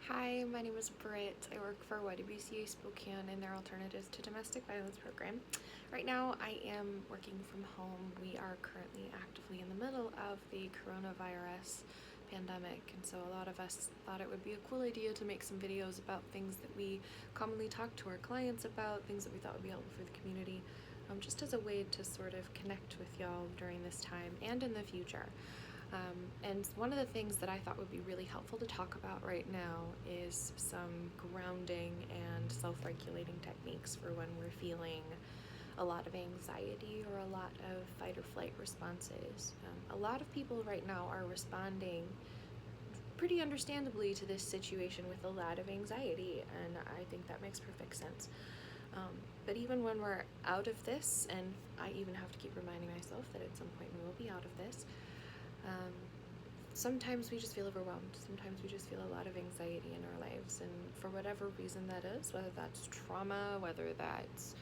Hi, my name is Britt. I work for YWCA Spokane in their Alternatives to Domestic Violence program. Right now, I am working from home. We are currently actively in the middle of the coronavirus pandemic, and so a lot of us thought it would be a cool idea to make some videos about things that we commonly talk to our clients about, things that we thought would be helpful for the community, just as a way to sort of connect with y'all during this time and in the future. And one of the things that I thought would be really helpful to talk about right now is some grounding and self-regulating techniques for when we're feeling a lot of anxiety or a lot of fight or flight responses. A lot of people right now are responding pretty understandably to this situation with a lot of anxiety, and I think that makes perfect sense. But even when we're out of this, and I even have to keep reminding myself that at some point we will be out of this, sometimes we just feel overwhelmed. Sometimes we just feel a lot of anxiety in our lives, and for whatever reason that is, whether that's trauma, whether that's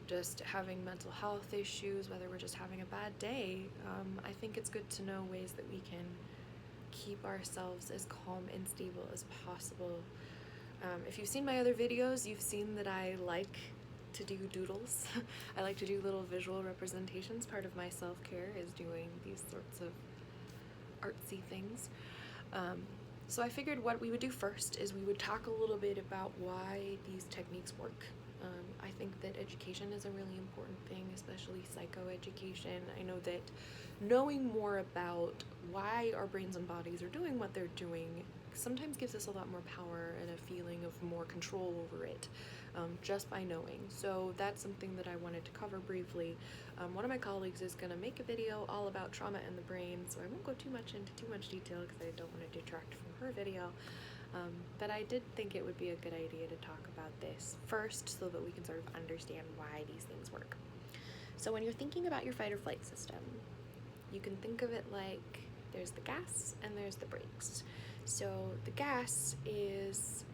just having mental health issues, whether we're just having a bad day, I think it's good to know ways that we can keep ourselves as calm and stable as possible. If you've seen my other videos, you've seen that I like to do doodles. I like to do little visual representations. Part of my self-care is doing these sorts of artsy things. So I figured what we would do first is we would talk a little bit about why these techniques work. I think that education is a really important thing, especially psychoeducation. I know that knowing more about why our brains and bodies are doing what they're doing sometimes gives us a lot more power and a feeling of more control over it, just by knowing. So that's something that I wanted to cover briefly. One of my colleagues is going to make a video all about trauma and the brain, so I won't go too much into too much detail because I don't want to detract from her video. But I did think it would be a good idea to talk about this first so that we can sort of understand why these things work. So when you're thinking about your fight or flight system, you can think of it like there's the gas and there's the brakes. So the gas is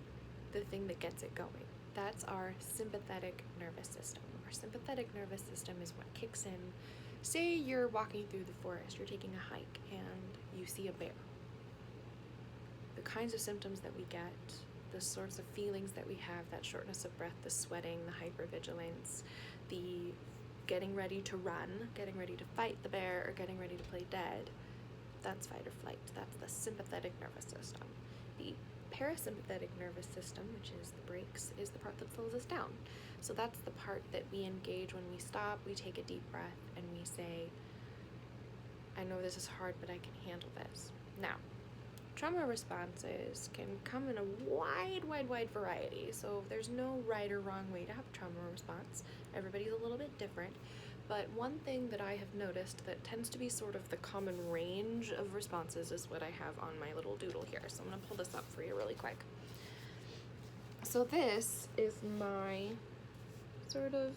the thing that gets it going. That's our sympathetic nervous system. Our sympathetic nervous system is what kicks in. Say you're walking through the forest, you're taking a hike, and you see a bear. The kinds of symptoms that we get, the sorts of feelings that we have, that shortness of breath, the sweating, the hypervigilance, the getting ready to run, getting ready to fight the bear, or getting ready to play dead, that's fight or flight. That's the sympathetic nervous system. The parasympathetic nervous system, which is the brakes, is the part that slows us down. So that's the part that we engage when we stop, we take a deep breath, and we say, I know this is hard, but I can handle this. Now, trauma responses can come in a wide variety. So there's no right or wrong way to have a trauma response. Everybody's a little bit different. But one thing that I have noticed that tends to be sort of the common range of responses is what I have on my little doodle here. So I'm going to pull this up for you really quick. So this is my sort of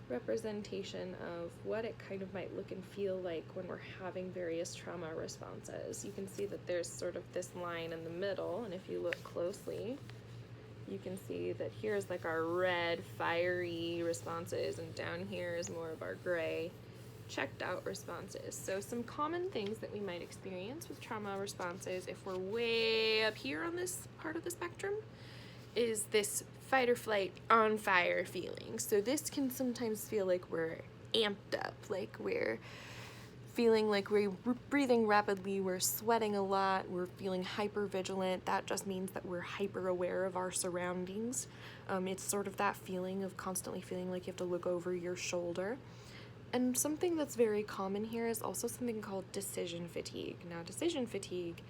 representation of what it kind of might look and feel like when we're having various trauma responses. You can see that there's sort of this line in the middle, and if you look closely, you can see that here's like our red, fiery responses, and down here is more of our gray, checked out responses. So some common things that we might experience with trauma responses, if we're way up here on this part of the spectrum, is this fight or flight on fire feeling. So this can sometimes feel like we're amped up, like we're feeling like we're breathing rapidly, we're sweating a lot, we're feeling hyper vigilant. That just means that we're hyper aware of our surroundings. It's sort of that feeling of constantly feeling like you have to look over your shoulder. And something that's very common here is also something called decision fatigue. Now, decision fatigue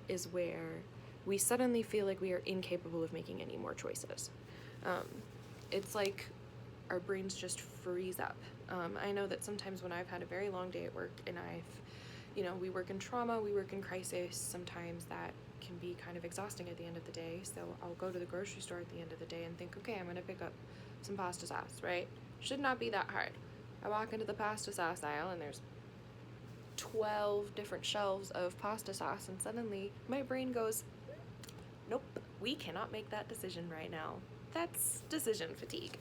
is where we suddenly feel like we are incapable of making any more choices. It's like our brains just freeze up. I know that sometimes when I've had a very long day at work and we work in trauma, we work in crisis, sometimes that can be kind of exhausting at the end of the day. So I'll go to the grocery store at the end of the day and think, okay, I'm going to pick up some pasta sauce, right? Should not be that hard. I walk into the pasta sauce aisle and there's 12 different shelves of pasta sauce, and suddenly my brain goes, nope, we cannot make that decision right now. That's decision fatigue.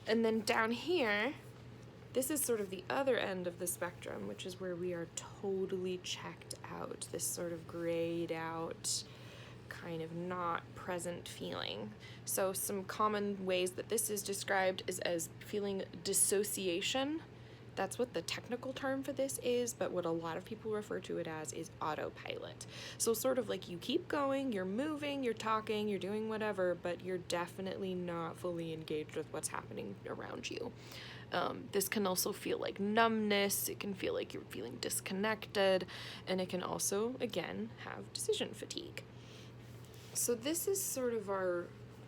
And then down here, this is sort of the other end of the spectrum, which is where we are totally checked out, this sort of grayed out kind of not present feeling. So some common ways that this is described is as feeling dissociation. That's what the technical term for this is, but what a lot of people refer to it as is autopilot. So sort of like you keep going, you're moving, you're talking, you're doing whatever, but you're definitely not fully engaged with what's happening around you. This can also feel like numbness, it can feel like you're feeling disconnected, and it can also, again, have decision fatigue. So this is sort of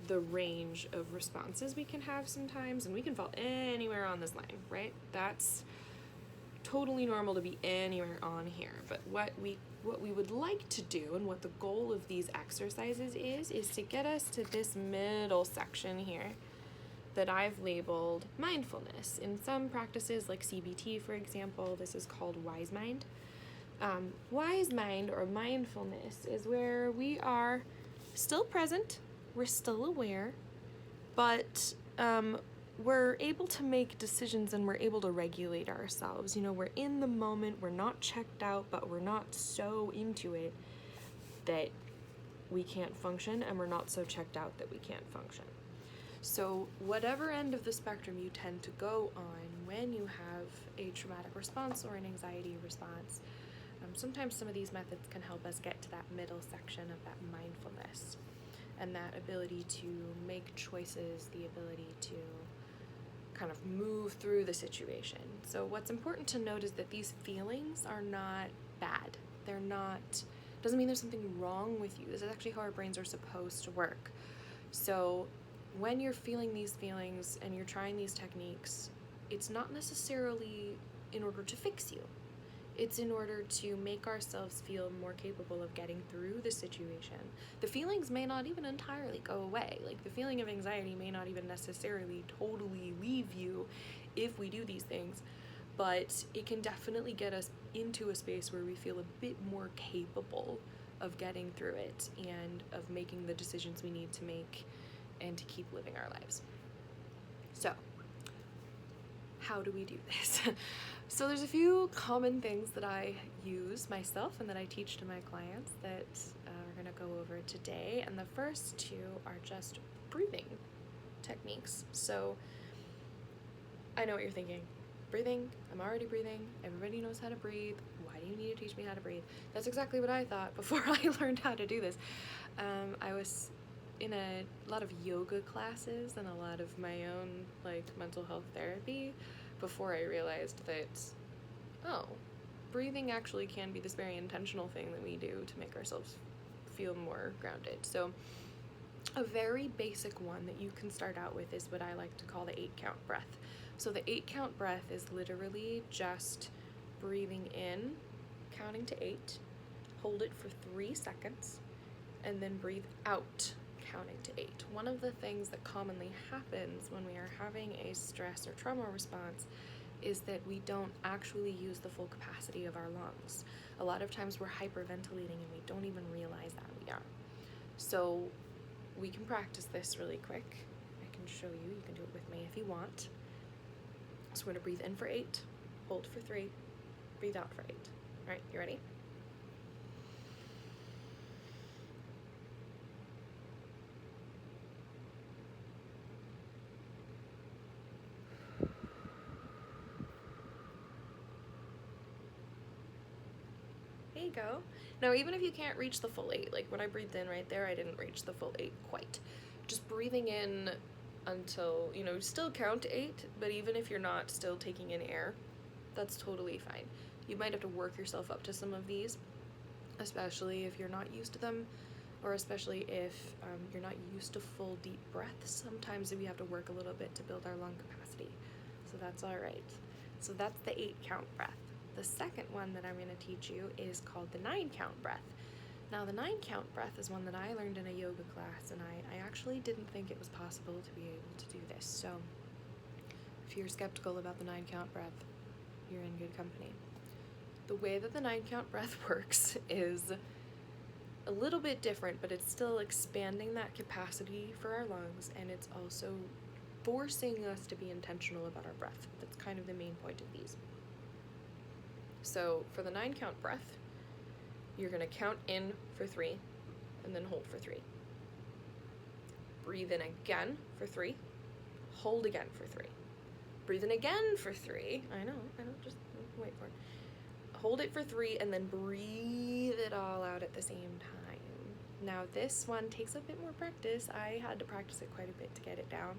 the range of responses we can have sometimes, and we can fall anywhere on this line, right? That's totally normal to be anywhere on here, but what we would like to do, and what the goal of these exercises is to get us to this middle section here that I've labeled mindfulness. In some practices, like CBT, for example, this is called wise mind. Wise mind, or mindfulness, is where we are still present, we're still aware, but we're able to make decisions and we're able to regulate ourselves. You know, we're in the moment, we're not checked out, but we're not so into it that we can't function, and we're not so checked out that we can't function. So whatever end of the spectrum you tend to go on when you have a traumatic response or an anxiety response, sometimes some of these methods can help us get to that middle section of that mindfulness and that ability to make choices, the ability to kind of move through the situation. So what's important to note is that these feelings are not bad. They're not, doesn't mean there's something wrong with you. This is actually how our brains are supposed to work. So when you're feeling these feelings and you're trying these techniques, it's not necessarily in order to fix you. It's in order to make ourselves feel more capable of getting through the situation. The feelings may not even entirely go away. Like, the feeling of anxiety may not even necessarily totally leave you if we do these things, but it can definitely get us into a space where we feel a bit more capable of getting through it and of making the decisions we need to make and to keep living our lives. So, how do we do this? So there's a few common things that I use myself and that I teach to my clients that we're going to go over today. And the first two are just breathing techniques. So I know what you're thinking. Breathing, I'm already breathing. Everybody knows how to breathe. Why do you need to teach me how to breathe? That's exactly what I thought before I learned how to do this. I was in a lot of yoga classes and a lot of my own mental health therapy before I realized that, oh, breathing actually can be this very intentional thing that we do to make ourselves feel more grounded. So a very basic one that you can start out with is what I like to call the 8-count breath. So the 8-count breath is literally just breathing in, counting to 8, hold it for 3 seconds, and then breathe out, counting to 8. One of the things that commonly happens when we are having a stress or trauma response is that we don't actually use the full capacity of our lungs. A lot of times we're hyperventilating and we don't even realize that we are. So we can practice this really quick. I can show you. You can do it with me if you want. So we're going to breathe in for 8, hold for 3, breathe out for 8. All right, you ready? There you go. Now, even if you can't reach the full 8, like when I breathed in right there, I didn't reach the full 8 quite. Just breathing in until, still count to 8, but even if you're not still taking in air, that's totally fine. You might have to work yourself up to some of these, especially if you're not used to them, or especially if you're not used to full deep breaths. Sometimes we have to work a little bit to build our lung capacity, so that's all right. So that's the 8-count breath. The second one that I'm going to teach you is called the 9-count breath. Now, the 9-count breath is one that I learned in a yoga class, and I actually didn't think it was possible to be able to do this. So if you're skeptical about the 9-count breath, you're in good company. The way that the 9-count breath works is a little bit different, but it's still expanding that capacity for our lungs, and it's also forcing us to be intentional about our breath. That's kind of the main point of these. So for the 9-count breath, you're going to count in for 3, and then hold for 3. Breathe in again for 3. Hold again for 3. Breathe in again for 3. I know, just wait for it. Hold it for 3, and then breathe it all out at the same time. Now this one takes a bit more practice. I had to practice it quite a bit to get it down,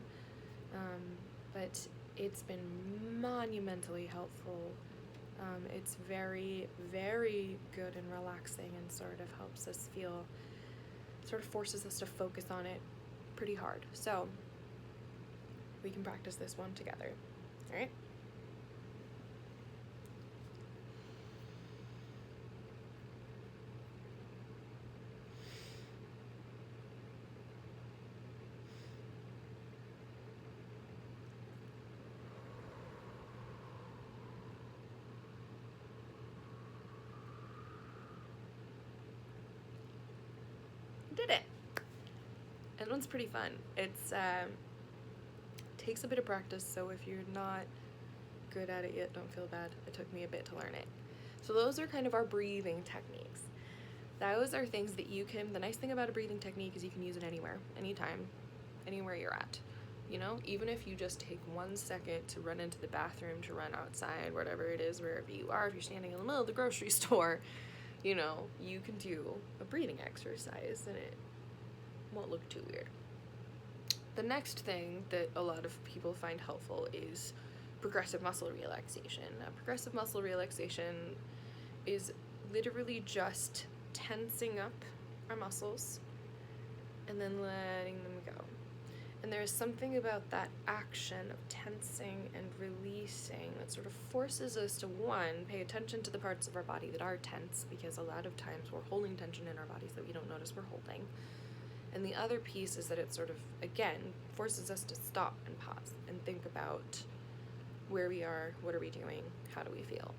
but it's been monumentally helpful. It's very, very good and relaxing, and sort of helps us feel, sort of forces us to focus on it pretty hard. So we can practice this one together. All right? Did it. That one's pretty fun. It's takes a bit of practice, so if you're not good at it yet, don't feel bad. It took me a bit to learn it. So those are kind of our breathing techniques. Those are things that you can, the nice thing about a breathing technique is you can use it anywhere, anytime, anywhere you're at. You know, even if you just take 1 second to run into the bathroom, to run outside, whatever it is, wherever you are, if you're standing in the middle of the grocery store, you know, you can do a breathing exercise and it won't look too weird. The next thing that a lot of people find helpful is progressive muscle relaxation. Now, progressive muscle relaxation is literally just tensing up our muscles and then letting them go. And there's something about that action of tensing and releasing that sort of forces us to, one, pay attention to the parts of our body that are tense, because a lot of times we're holding tension in our bodies that we don't notice we're holding. And the other piece is that it sort of, again, forces us to stop and pause and think about where we are, what are we doing, how do we feel.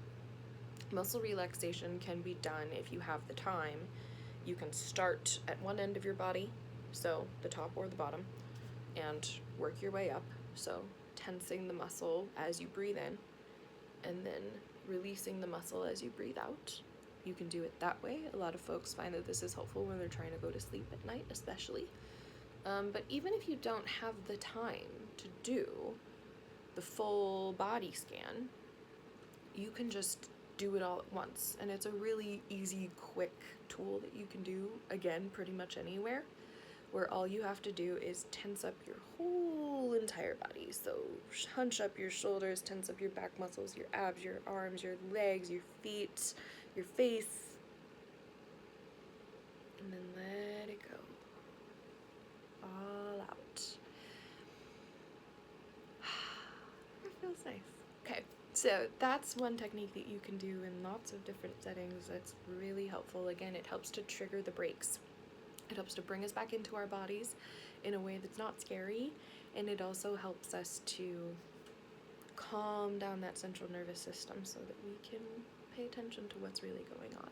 Muscle relaxation can be done if you have the time. You can start at one end of your body, so the top or the bottom, and work your way up. So tensing the muscle as you breathe in, and then releasing the muscle as you breathe out. You can do it that way. A lot of folks find that this is helpful when they're trying to go to sleep at night, especially. But even if you don't have the time to do the full body scan, you can just do it all at once. And it's a really easy, quick tool that you can do, again, pretty much anywhere, where all you have to do is tense up your whole entire body. So hunch up your shoulders, tense up your back muscles, your abs, your arms, your legs, your feet, your face, and then let it go all out. It feels nice. Okay, so that's one technique that you can do in lots of different settings. That's really helpful. Again, it helps to trigger the brakes. It helps to bring us back into our bodies in a way that's not scary, and it also helps us to calm down that central nervous system so that we can pay attention to what's really going on.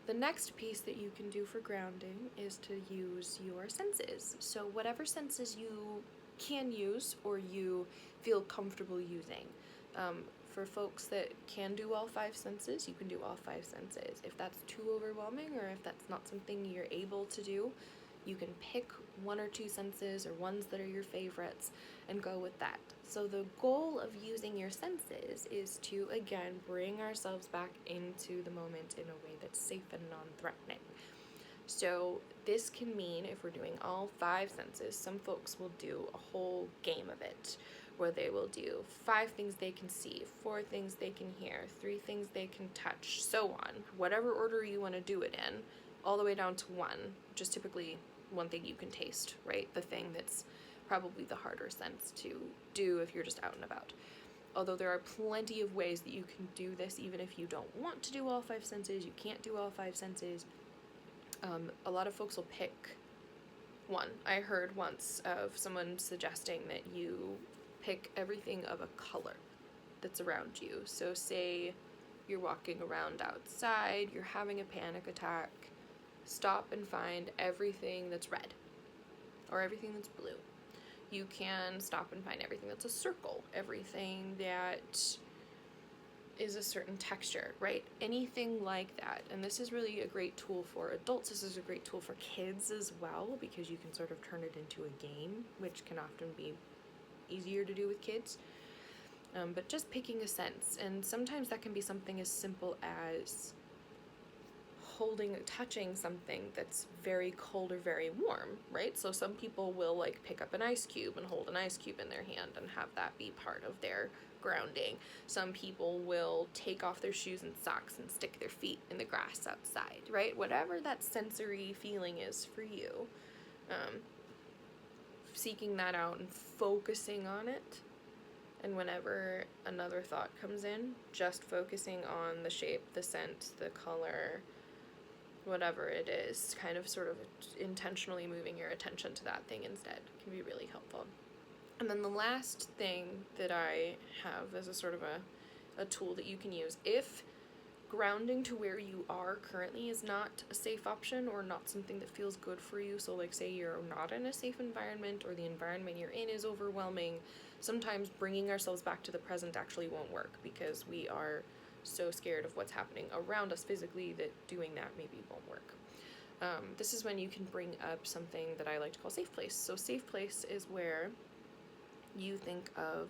The next piece that you can do for grounding is to use your senses. So whatever senses you can use or you feel comfortable using. For folks that can do all 5 senses, you can do all 5 senses. If that's too overwhelming, or if that's not something you're able to do, you can pick 1 or 2 senses or ones that are your favorites and go with that. So the goal of using your senses is to, again, bring ourselves back into the moment in a way that's safe and non-threatening. So this can mean, if we're doing all 5 senses, some folks will do a whole game of it, where they will do 5 things they can see, 4 things they can hear, 3 things they can touch, so on. Whatever order you want to do it in, all the way down to 1, which is typically one thing you can taste, right? The thing that's probably the harder sense to do if you're just out and about. Although there are plenty of ways that you can do this, even if you don't want to do all 5 senses, you can't do all 5 senses. A lot of folks will pick 1. I heard once of someone suggesting that you pick everything of a color that's around you. So say you're walking around outside, you're having a panic attack, stop and find everything that's red or everything that's blue. You can stop and find everything that's a circle, everything that is a certain texture, right? Anything like that. And this is really a great tool for adults. This is a great tool for kids as well, because you can sort of turn it into a game, which can often be easier to do with kids. But just picking a sense, and sometimes that can be something as simple as touching something that's very cold or very warm, right? So some people will like pick up an ice cube and hold an ice cube in their hand and have that be part of their grounding. Some people will take off their shoes and socks and stick their feet in the grass outside, right? Whatever that sensory feeling is for you, seeking that out and focusing on it. And whenever another thought comes in, just focusing on the shape, the scent, the color, whatever it is, kind of sort of intentionally moving your attention to that thing instead can be really helpful. And then the last thing that I have as a sort of a tool that you can use, if grounding to where you are currently is not a safe option or not something that feels good for you, so like say you're not in a safe environment or the environment you're in is overwhelming, sometimes bringing ourselves back to the present actually won't work because we are so scared of what's happening around us physically that doing that maybe won't work. This is when you can bring up something that I like to call safe place. So safe place is where you think of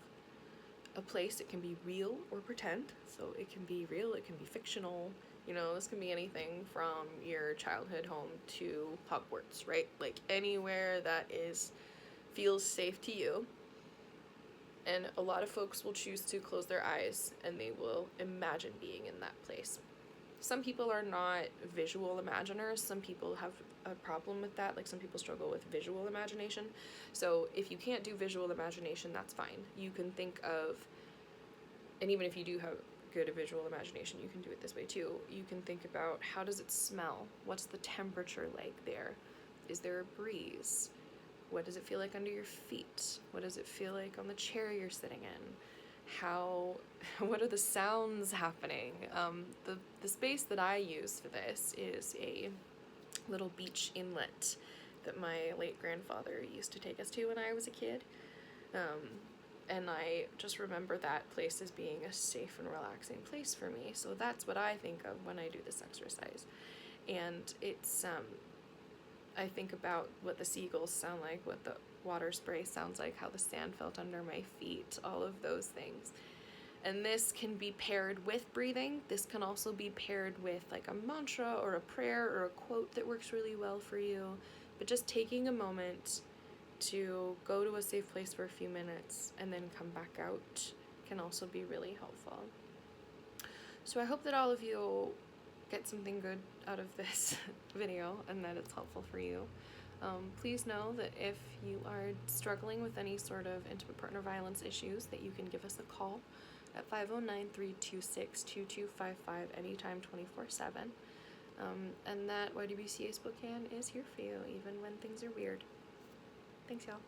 a place. It can be real or pretend. So it can be real, it can be fictional. You know, this can be anything from your childhood home to Hogwarts, right? Like anywhere that feels safe to you. And a lot of folks will choose to close their eyes and they will imagine being in that place. Some people are not visual imaginers. Some people have a problem with that. Like some people struggle with visual imagination. So if you can't do visual imagination, that's fine. You can think of, and even if you do have good visual imagination, you can do it this way too. You can think about, how does it smell? What's the temperature like there? Is there a breeze? What does it feel like under your feet? What does it feel like on the chair you're sitting in? What are the sounds happening? The space that I use for this is a little beach inlet that my late grandfather used to take us to when I was a kid. And I just remember that place as being a safe and relaxing place for me. So that's what I think of when I do this exercise. And it's, I think about what the seagulls sound like, what the water spray sounds like, how the sand felt under my feet, all of those things. And this can be paired with breathing. This can also be paired with like a mantra or a prayer or a quote that works really well for you. But just taking a moment to go to a safe place for a few minutes and then come back out can also be really helpful. So I hope that all of you get something good out of this video and that it's helpful for you. Please know that if you are struggling with any sort of intimate partner violence issues, that you can give us a call at 509-326-2255 anytime 24/7. And that YWCA Spokane is here for you even when things are weird. Thanks, y'all.